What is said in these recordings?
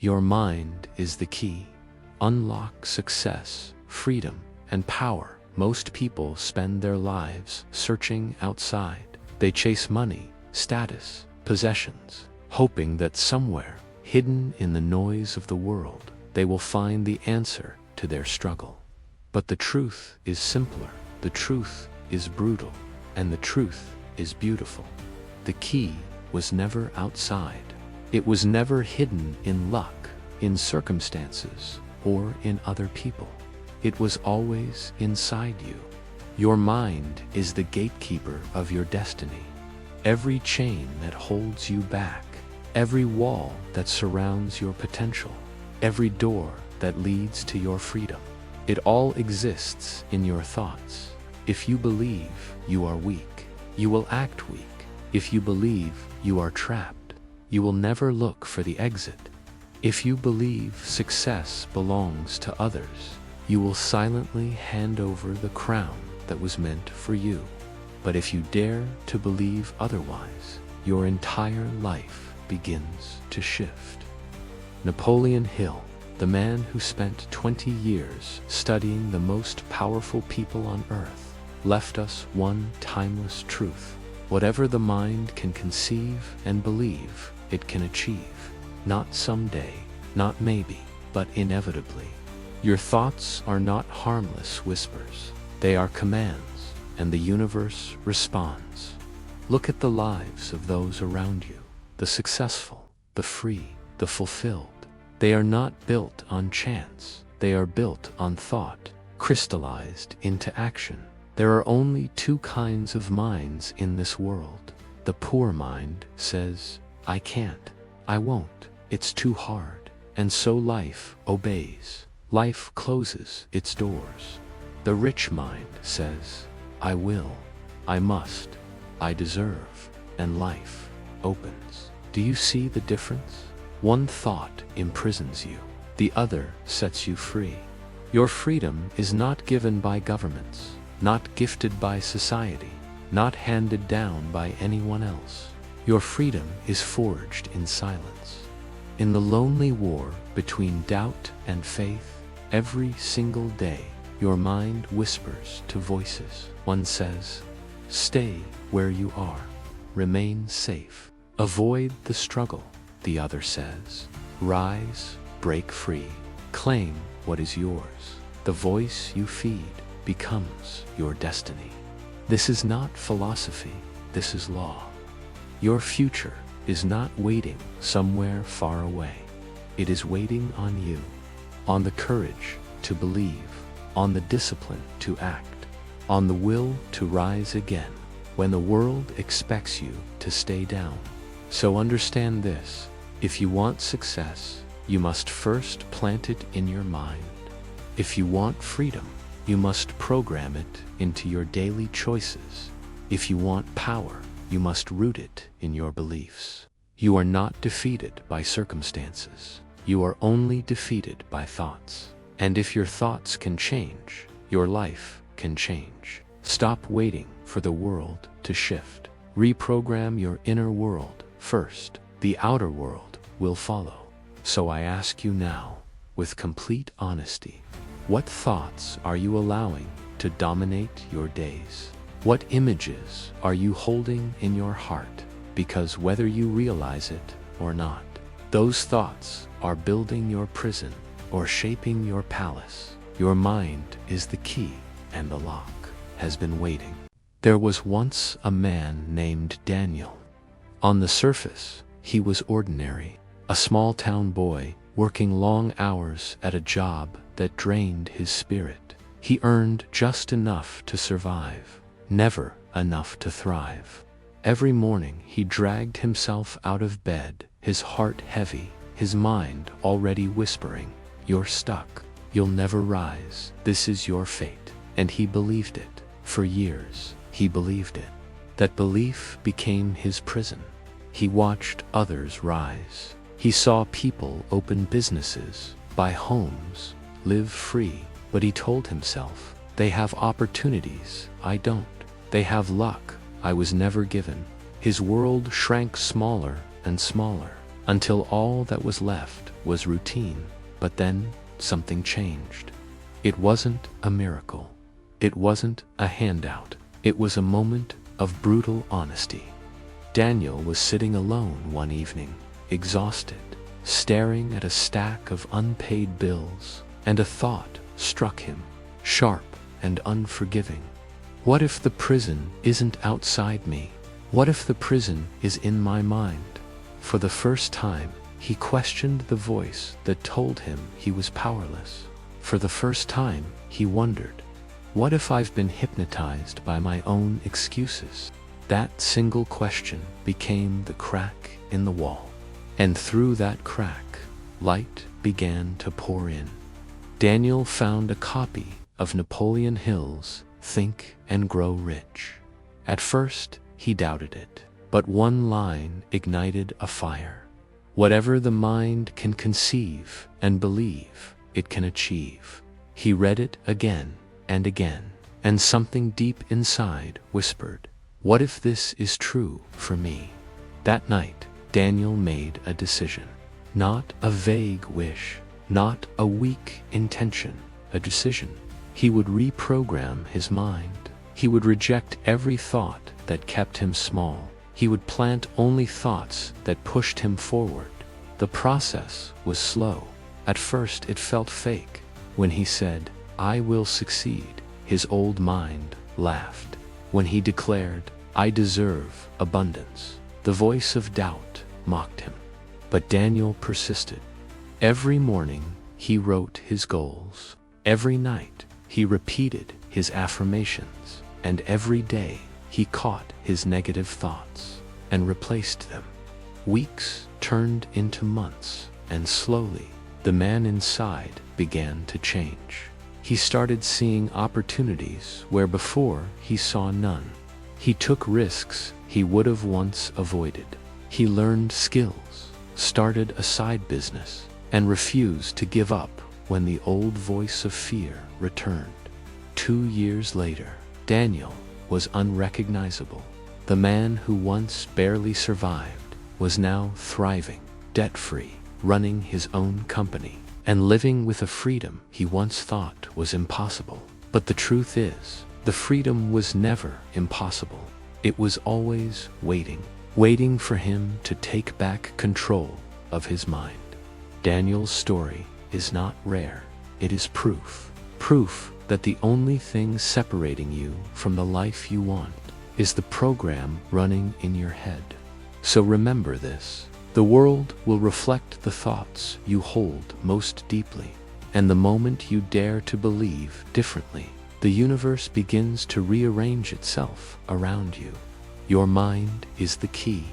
Your mind is the key. Unlock success, freedom, and power. Most people spend their lives searching outside. They chase money, status, possessions, hoping that somewhere, hidden in the noise of the world, they will find the answer to their struggle. But the truth is simpler, the truth is brutal, and the truth is beautiful. The key was never outside. It was never hidden in luck, in circumstances, or in other people. It was always inside you. Your mind is the gatekeeper of your destiny. Every chain that holds you back, every wall that surrounds your potential, every door that leads to your freedom, it all exists in your thoughts. If you believe you are weak, you will act weak. If you believe you are trapped, you will never look for the exit. If you believe success belongs to others, you will silently hand over the crown that was meant for you. But if you dare to believe otherwise, your entire life begins to shift. Napoleon Hill, the man who spent 20 years studying the most powerful people on earth, left us one timeless truth. Whatever the mind can conceive and believe, it can achieve. Not someday, not maybe, but inevitably. Your thoughts are not harmless whispers. They are commands, and the universe responds. Look at the lives of those around you, the successful, the free, the fulfilled. They are not built on chance. They are built on thought, crystallized into action. There are only two kinds of minds in this world. The poor mind says, I can't, I won't, it's too hard. And so life obeys. Life closes its doors. The rich mind says, I will, I must, I deserve, and life opens. Do you see the difference? One thought imprisons you, the other sets you free. Your freedom is not given by governments, not gifted by society, not handed down by anyone else. Your freedom is forged in silence. In the lonely war between doubt and faith, every single day, your mind whispers to voices. One says, stay where you are, remain safe, avoid the struggle. The other says, rise, break free, claim what is yours. The voice you feed becomes your destiny. This is not philosophy, this is law. Your future is not waiting somewhere far away. It is waiting on you, on the courage to believe, on the discipline to act, on the will to rise again when the world expects you to stay down. So understand this, if you want success, you must first plant it in your mind. If you want freedom, you must program it into your daily choices. If you want power, you must root it in your beliefs. You are not defeated by circumstances. You are only defeated by thoughts. And if your thoughts can change, your life can change. Stop waiting for the world to shift. Reprogram your inner world first. The outer world will follow. So I ask you now, with complete honesty, what thoughts are you allowing to dominate your days? What images are you holding in your heart? Because whether you realize it or not, those thoughts are building your prison or shaping your palace. Your mind is the key, and the lock has been waiting. There was once a man named Daniel. On the surface, he was ordinary, a small-town boy working long hours at a job that drained his spirit. He earned just enough to survive, never enough to thrive. Every morning he dragged himself out of bed, his heart heavy, his mind already whispering, "You're stuck. You'll never rise. This is your fate." And he believed it. For years, he believed it. That belief became his prison. He watched others rise. He saw people open businesses, buy homes, live free. But he told himself, they have opportunities, I don't. They have luck, I was never given. His world shrank smaller and smaller. until all that was left was routine. But then something changed. It wasn't a miracle. It wasn't a handout. It was a moment of brutal honesty. Daniel was sitting alone one evening, exhausted, staring at a stack of unpaid bills, and a thought struck him, sharp and unforgiving. What if the prison isn't outside me? What if the prison is in my mind? For the first time, he questioned the voice that told him he was powerless. For the first time, he wondered, what if I've been hypnotized by my own excuses? That single question became the crack in the wall. And through that crack, light began to pour in. Daniel found a copy of Napoleon Hill's Think and Grow Rich. At first, he doubted it, but one line ignited a fire. Whatever the mind can conceive and believe, it can achieve. He read it again and again, and something deep inside whispered, what if this is true for me? That night, Daniel made a decision. Not a vague wish, not a weak intention, a decision. He would reprogram his mind. He would reject every thought that kept him small. He would plant only thoughts that pushed him forward. The process was slow. At first it felt fake. When he said, I will succeed, his old mind laughed. When he declared, I deserve abundance, the voice of doubt mocked him. But Daniel persisted. Every morning he wrote his goals. Every night he repeated his affirmations. And every day he caught his negative thoughts and replaced them. Weeks turned into months, and slowly the man inside began to change. He started seeing opportunities where before he saw none. He took risks he would have once avoided. He learned skills, started a side business, and refused to give up when the old voice of fear returned. 2 years later, Daniel was unrecognizable. The man who once barely survived was now thriving, debt-free, running his own company, and living with a freedom he once thought was impossible. But the truth is, the freedom was never impossible. It was always waiting for him to take back control of his mind. Daniel's story is not rare. It is proof that the only thing separating you from the life you want is the program running in your head. So remember this, the world will reflect the thoughts you hold most deeply, and the moment you dare to believe differently, the universe begins to rearrange itself around you. Your mind is the key,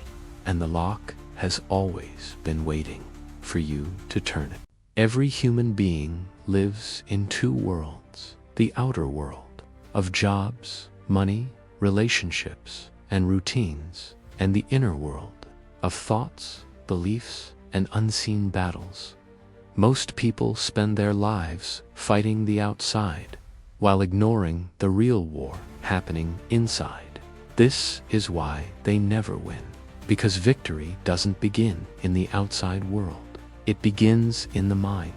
and the lock has always been waiting for you to turn it. Every human being lives in two worlds, the outer world of jobs, money, relationships, and routines, and the inner world of thoughts, beliefs, and unseen battles. Most people spend their lives fighting the outside, while ignoring the real war happening inside. This is why they never win, because victory doesn't begin in the outside world. It begins in the mind.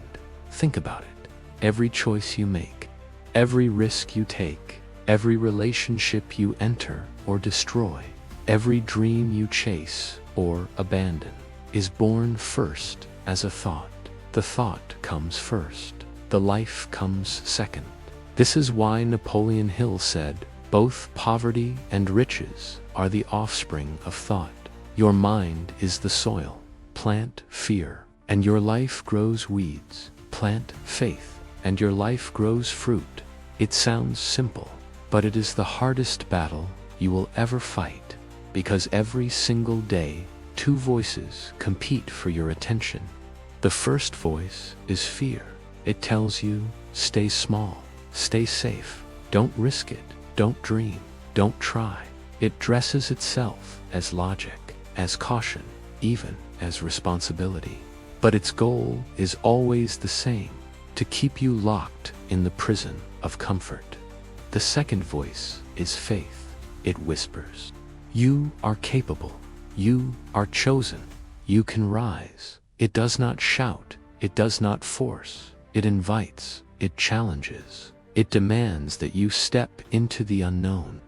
Think about it. Every choice you make, every risk you take, every relationship you enter or destroy, every dream you chase or abandon is born first as a thought. The thought comes first. The life comes second. This is why Napoleon Hill said, both poverty and riches are the offspring of thought. Your mind is the soil. Plant fear, and your life grows weeds. Plant faith, and your life grows fruit. It sounds simple, but it is the hardest battle you will ever fight, because every single day, two voices compete for your attention. The first voice is fear. It tells you, stay small, stay safe, don't risk it, don't dream, don't try. It dresses itself as logic, as caution, even as responsibility. But its goal is always the same, to keep you locked in the prison of comfort. The second voice is faith. It whispers, you are capable, you are chosen, you can rise. It does not shout, it does not force, it invites, it challenges. It demands that you step into the unknown.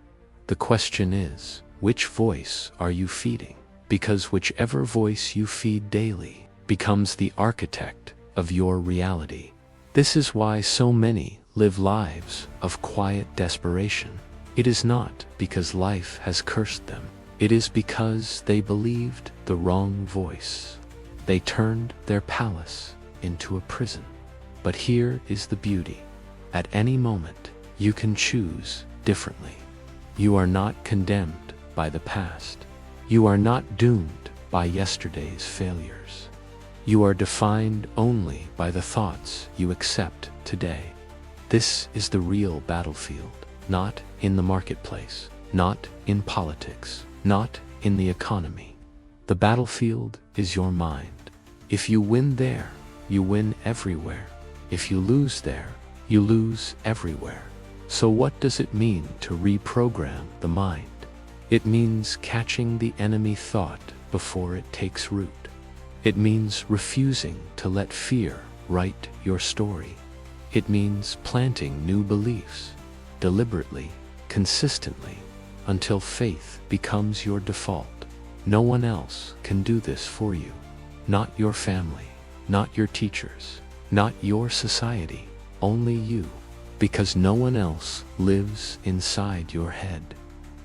The question is, which voice are you feeding? Because whichever voice you feed daily becomes the architect of your reality. This is why so many live lives of quiet desperation. It is not because life has cursed them. It is because they believed the wrong voice. They turned their palace into a prison. But here is the beauty. At any moment, you can choose differently. You are not condemned by the past. You are not doomed by yesterday's failures. You are defined only by the thoughts you accept today. This is the real battlefield, not in the marketplace, not in politics, not in the economy. The battlefield is your mind. If you win there, you win everywhere. If you lose there, you lose everywhere. So what does it mean to reprogram the mind? It means catching the enemy thought before it takes root. It means refusing to let fear write your story. It means planting new beliefs, deliberately, consistently, until faith becomes your default. No one else can do this for you. Not your family, not your teachers, not your society, only you. Because no one else lives inside your head.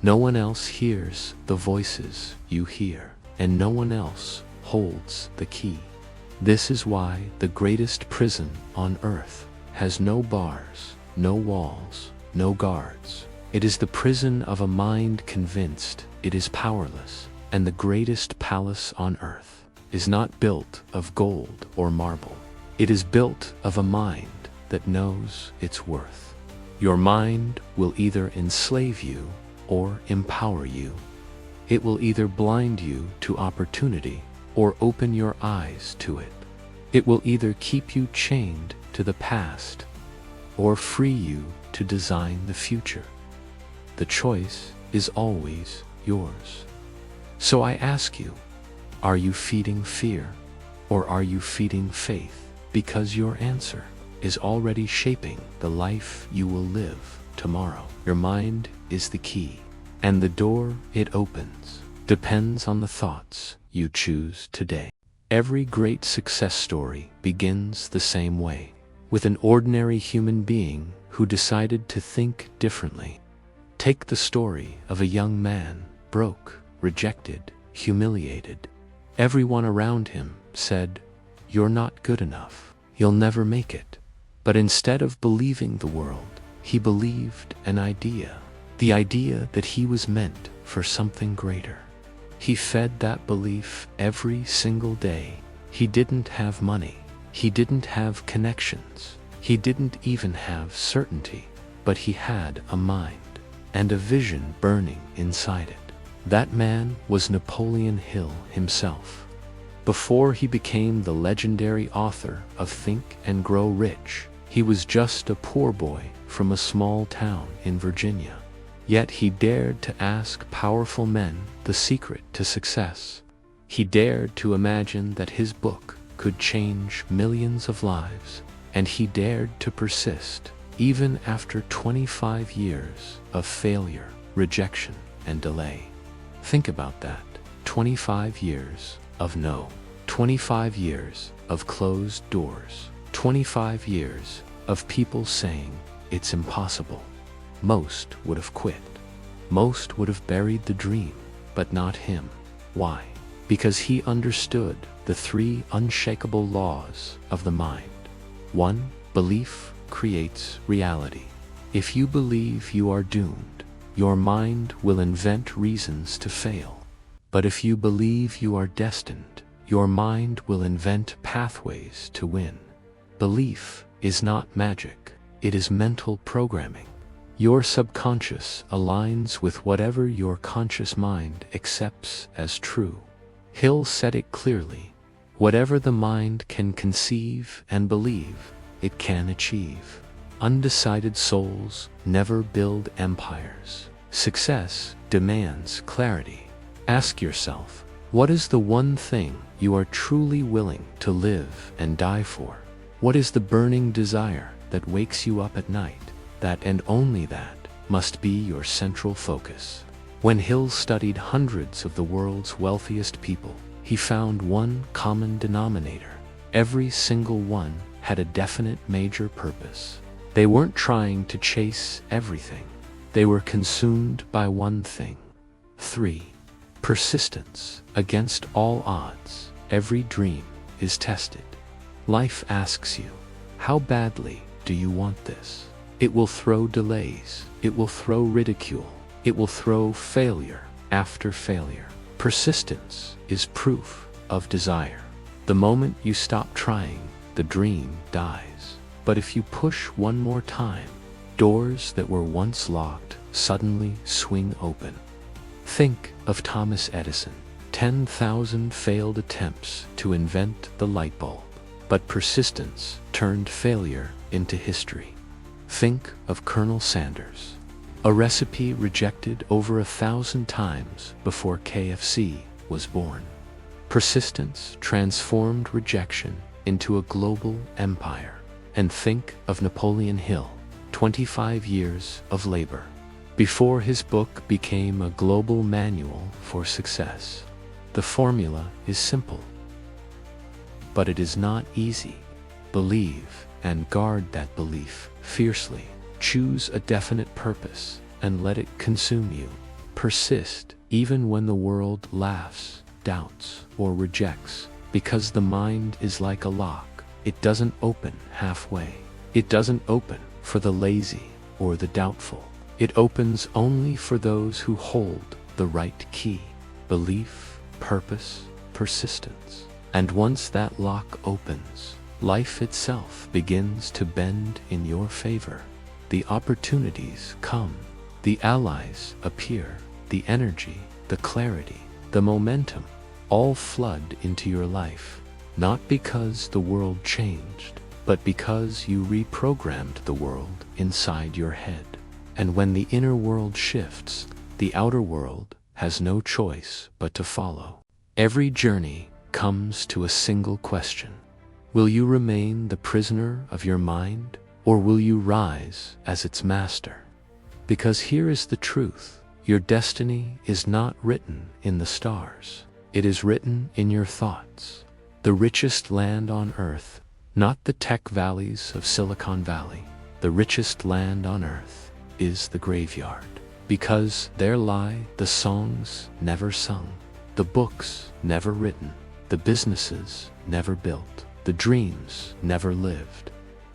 No one else hears the voices you hear, and no one else holds the key. This is why the greatest prison on earth has no bars, no walls, no guards. It is the prison of a mind convinced it is powerless, and the greatest palace on earth is not built of gold or marble. It is built of a mind that knows its worth. Your mind will either enslave you or empower you. It will either blind you to opportunity or open your eyes to it. It will either keep you chained to the past or free you to design the future. The choice is always yours. So I ask you, are you feeding fear or are you feeding faith? Because your answer is already shaping the life you will live tomorrow. Your mind is the key, and the door it opens depends on the thoughts you choose today. Every great success story begins the same way, with an ordinary human being who decided to think differently. Take the story of a young man, broke, rejected, humiliated. Everyone around him said, "You're not good enough. You'll never make it." But instead of believing the world, he believed an idea, the idea that he was meant for something greater. He fed that belief every single day. He didn't have money. He didn't have connections. He didn't even have certainty. But he had a mind and a vision burning inside it. That man was Napoleon Hill himself. Before he became the legendary author of Think and Grow Rich, he was just a poor boy from a small town in Virginia. Yet he dared to ask powerful men the secret to success. He dared to imagine that his book could change millions of lives, and he dared to persist even after 25 years of failure, rejection, and delay. Think about that. 25 years of no. 25 years of closed doors. 25 years of people saying it's impossible. Most would have quit. Most would have buried the dream, but not him. Why? Because he understood the 3 unshakable laws of the mind. 1. Belief creates reality. If you believe you are doomed, your mind will invent reasons to fail. But if you believe you are destined, your mind will invent pathways to win. Belief is not magic, it is mental programming. Your subconscious aligns with whatever your conscious mind accepts as true. Hill said it clearly, whatever the mind can conceive and believe, it can achieve. Undecided souls never build empires. Success demands clarity. Ask yourself, What is the one thing you are truly willing to live and die for? What is the burning desire that wakes you up at night? That and only that must be your central focus. When Hill studied hundreds of the world's wealthiest people, he found one common denominator. Every single one had a definite major purpose. They weren't trying to chase everything. They were consumed by one thing. 3. Persistence. Against all odds, every dream is tested. Life asks you, how badly do you want this? It will throw delays. It will throw ridicule. It will throw failure after failure. Persistence is proof of desire. The moment you stop trying, the dream dies. But if you push one more time, doors that were once locked suddenly swing open. Think of Thomas Edison. 10,000 failed attempts to invent the light bulb, but persistence turned failure into history. Think of Colonel Sanders. A recipe rejected over 1,000 times before KFC was born. Persistence transformed rejection into a global empire. And think of Napoleon Hill, 25 years of labor, before his book became a global manual for success. The formula is simple, but it is not easy. Believe and guard that belief fiercely. Choose a definite purpose and let it consume you. Persist even when the world laughs, doubts, or rejects, because the mind is like a lock. It doesn't open halfway. It doesn't open for the lazy or the doubtful. It opens only for those who hold the right key: belief, purpose, persistence. And once that lock opens, life itself begins to bend in your favor. The opportunities come, the allies appear, the energy, the clarity, the momentum, all flood into your life, not because the world changed, but because you reprogrammed the world inside your head. And when the inner world shifts, the outer world has no choice but to follow. Every journey comes to a single question. Will you remain the prisoner of your mind, or will you rise as its master? Because here is the truth. Your destiny is not written in the stars. It is written in your thoughts. The richest land on earth, not the tech valleys of Silicon Valley. The richest land on earth is the graveyard, because there lie the songs never sung, the books never written, the businesses never built, the dreams never lived,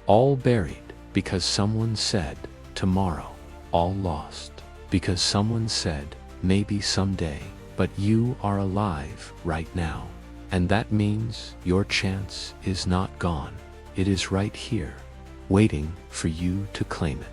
all buried because someone said tomorrow, all lost because someone said maybe someday, but you are alive right now. And that means your chance is not gone. It is right here, waiting for you to claim it.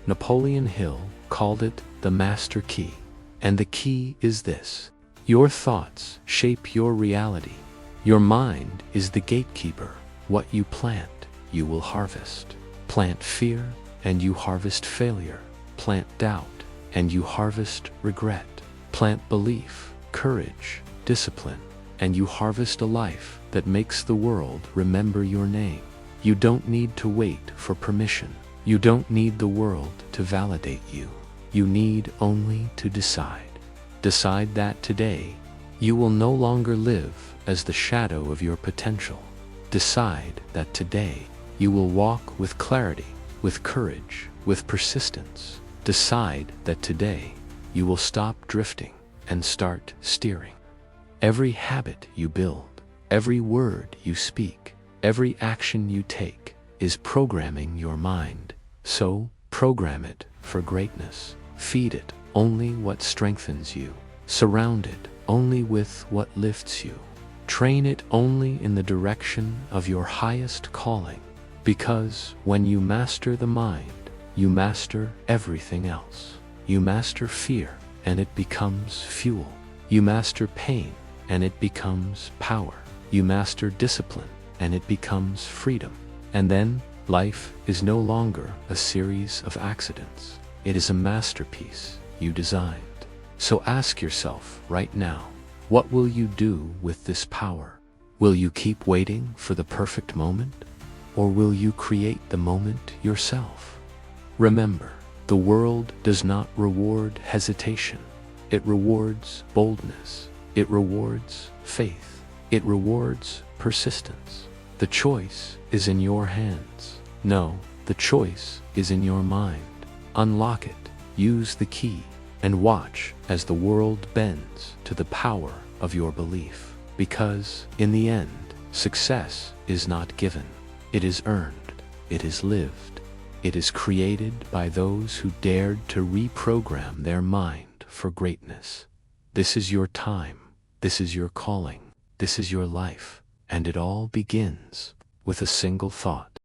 Napoleon Hill called it the master key. And the key is this: your thoughts shape your reality. Your mind is the gatekeeper. What you plant, you will harvest. Plant fear, and you harvest failure. Plant doubt, and you harvest regret. Plant belief, courage, discipline, and you harvest a life that makes the world remember your name. You don't need to wait for permission. You don't need the world to validate you. You need only to decide. Decide that today you will no longer live as the shadow of your potential. Decide that today you will walk with clarity, with courage, with persistence. Decide that today you will stop drifting and start steering. Every habit you build, every word you speak, every action you take is programming your mind. So program it for greatness. Feed it only what strengthens you. Surround it only with what lifts you. Train it only in the direction of your highest calling. Because when you master the mind, you master everything else. You master fear, and it becomes fuel. You master pain, and it becomes power. You master discipline, and it becomes freedom. And then life is no longer a series of accidents. It is a masterpiece you designed. So ask yourself right now, What will you do with this power? Will you keep waiting for the perfect moment? Or will you create the moment yourself? Remember, the world does not reward hesitation. It rewards boldness. It rewards faith. It rewards persistence. The choice is in your hands. No, the choice is in your mind. Unlock it, use the key, and watch as the world bends to the power of your belief. Because, in the end, success is not given. It is earned. It is lived. It is created by those who dared to reprogram their mind for greatness. This is your time. This is your calling. This is your life. And it all begins with a single thought.